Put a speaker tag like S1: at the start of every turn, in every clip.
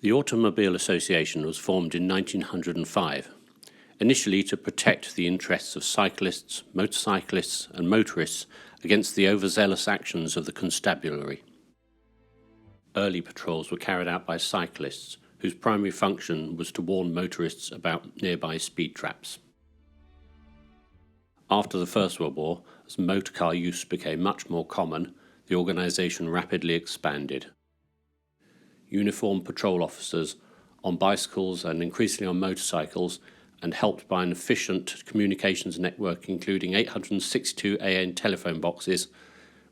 S1: The Automobile Association was formed in 1905, initially to protect the interests of cyclists, motorcyclists and motorists against the overzealous actions of the constabulary. Early patrols were carried out by cyclists, whose primary function was to warn motorists about nearby speed traps. After the First World War, as motorcar use became much more common, the organisation rapidly expanded. Uniformed patrol officers on bicycles and increasingly on motorcycles, and helped by an efficient communications network including 862 AA telephone boxes,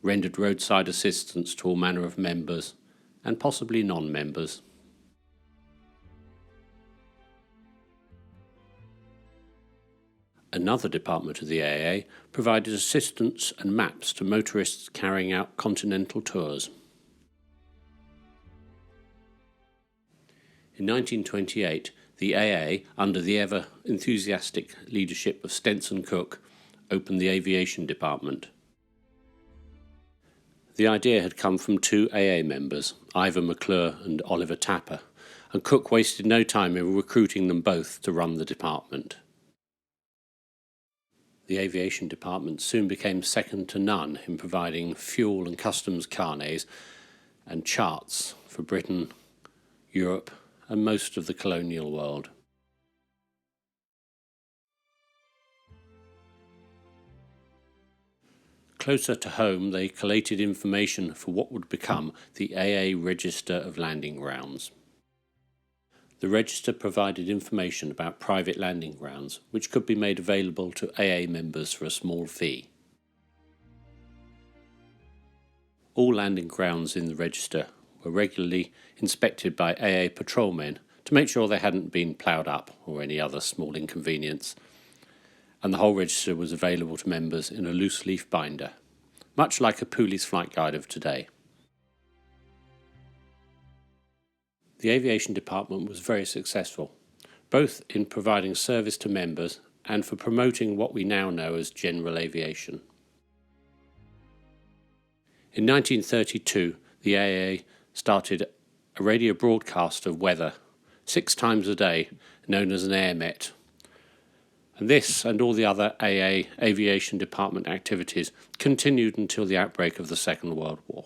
S1: rendered roadside assistance to all manner of members, and possibly non-members. Another department of the AA provided assistance and maps to motorists carrying out continental tours. In 1928, the AA, under the ever-enthusiastic leadership of Stenson Cook, opened the aviation department. The idea had come from two AA members, Ivor McClure and Oliver Tapper, and Cook wasted no time in recruiting them both to run the department. The aviation department soon became second to none in providing fuel and customs carnets and charts for Britain, Europe, and most of the colonial world. Closer to home, they collated information for what would become the AA Register of Landing Grounds. The register provided information about private landing grounds, which could be made available to AA members for a small fee. All landing grounds in the register were regularly inspected by AA patrolmen to make sure they hadn't been ploughed up or any other small inconvenience, and the whole register was available to members in a loose leaf binder, much like a Pooley's flight guide of today. The aviation department was very successful, both in providing service to members and for promoting what we now know as general aviation. In 1932, the AA started a radio broadcast of weather 6 times a day, known as an AirMet. And this and all the other AA aviation department activities continued until the outbreak of the Second World War.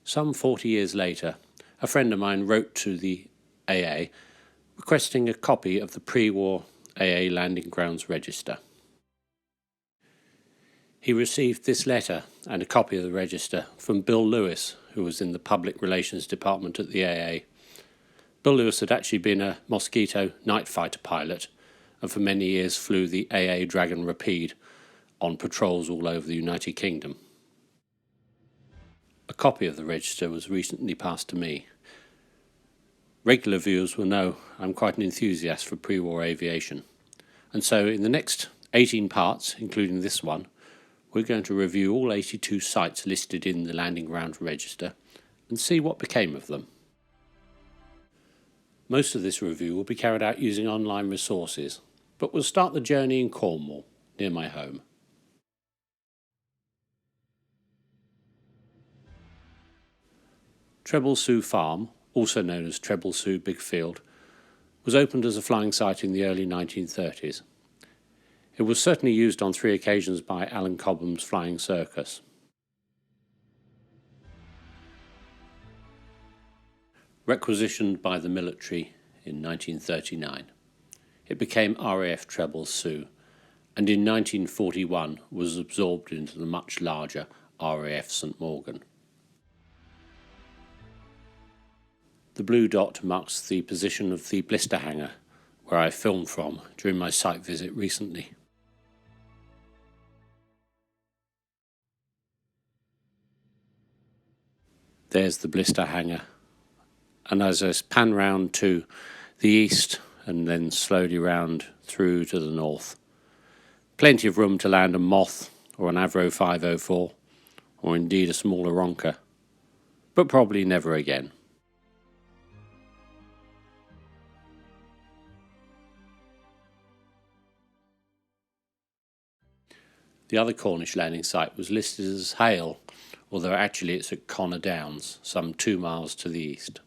S1: Some 40 years later, a friend of mine wrote to the AA requesting a copy of the pre-war AA Landing Grounds Register. He received this letter and a copy of the register from Bill Lewis, who was in the Public Relations Department at the AA. Bill Lewis had actually been a Mosquito night fighter pilot and for many years flew the AA Dragon Rapide on patrols all over the United Kingdom. A copy of the register was recently passed to me. Regular viewers will know I'm quite an enthusiast for pre-war aviation, and so in the next 18 parts, including this one, we're going to review all 82 sites listed in the landing ground register and see what became of them. Most of this review will be carried out using online resources, but we'll start the journey in Cornwall, near my home. Trebelsue Farm, also known as Trebelsue Big Field, was opened as a flying site in the early 1930s. It was certainly used on 3 occasions by Alan Cobham's Flying Circus. Requisitioned by the military in 1939, it became RAF Trebelsue, and in 1941 was absorbed into the much larger RAF St Morgan. The blue dot marks the position of the blister hangar, where I filmed from during my site visit recently. There's the blister hangar, and as I pan round to the east and then slowly round through to the north, plenty of room to land a Moth or an Avro 504, or indeed a small Aeronca, but probably never again. The other Cornish landing site was listed as Hayle, although actually it's at Connor Downs, some 2 miles to the east.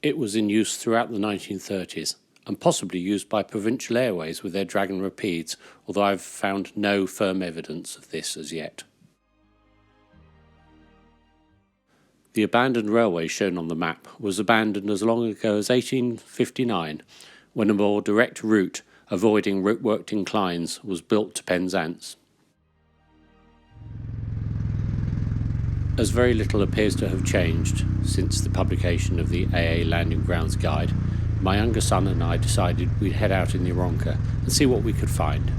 S1: It was in use throughout the 1930s, and possibly used by Provincial Airways with their Dragon Rapides, although I've found no firm evidence of this as yet. The abandoned railway shown on the map was abandoned as long ago as 1859, when a more direct route, avoiding route-worked inclines, was built to Penzance. As very little appears to have changed since the publication of the AA Landing Grounds Guide, my younger son and I decided we'd head out in the Aeronca and see what we could find.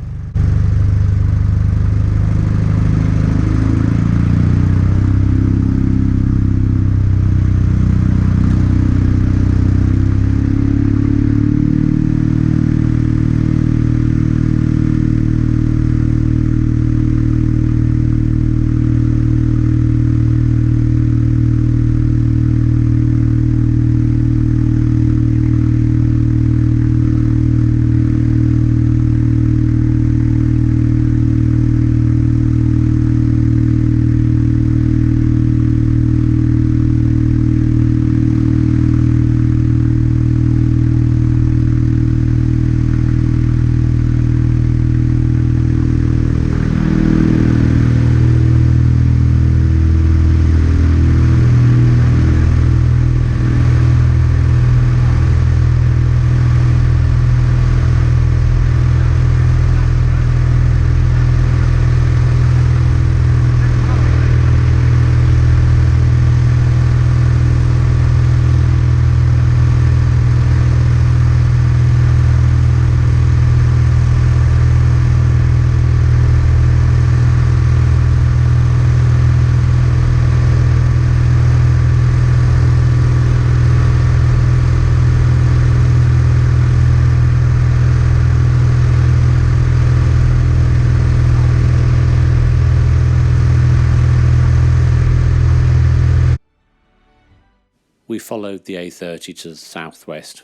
S1: We followed the A30 to the southwest,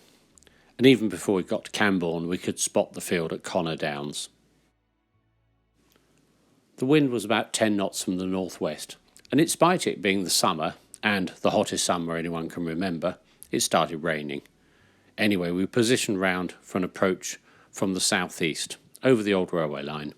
S1: and even before we got to Camborne we could spot the field at Connor Downs. The wind was about 10 knots from the northwest, and in spite of it being the summer, and the hottest summer anyone can remember, it started raining. Anyway, we positioned round for an approach from the southeast, over the old railway line.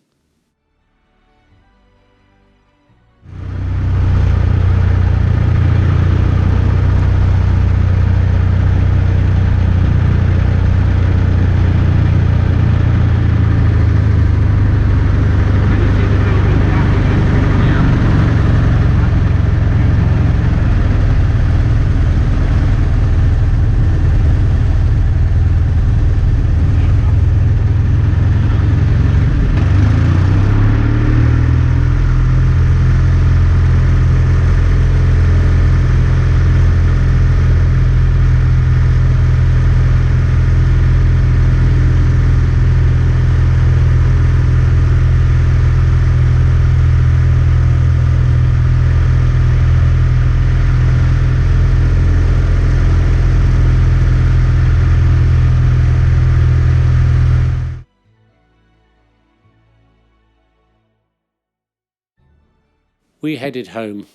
S1: We headed home,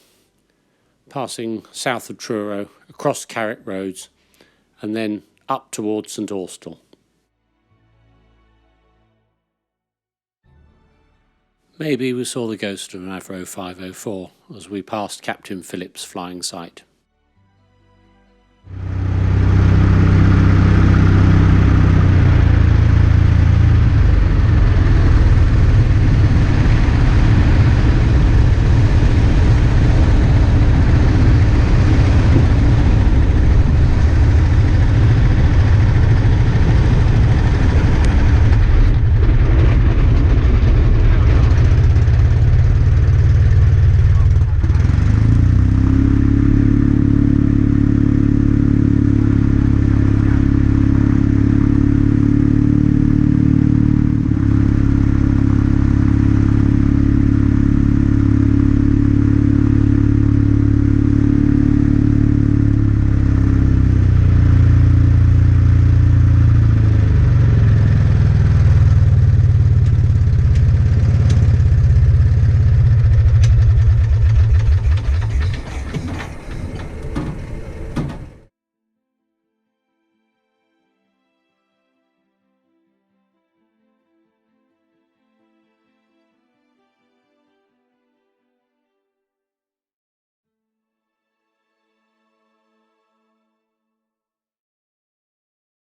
S1: passing south of Truro, across Carrick Roads, and then up towards St Austell. Maybe we saw the ghost of an Avro 504 as we passed Captain Phillips' flying site.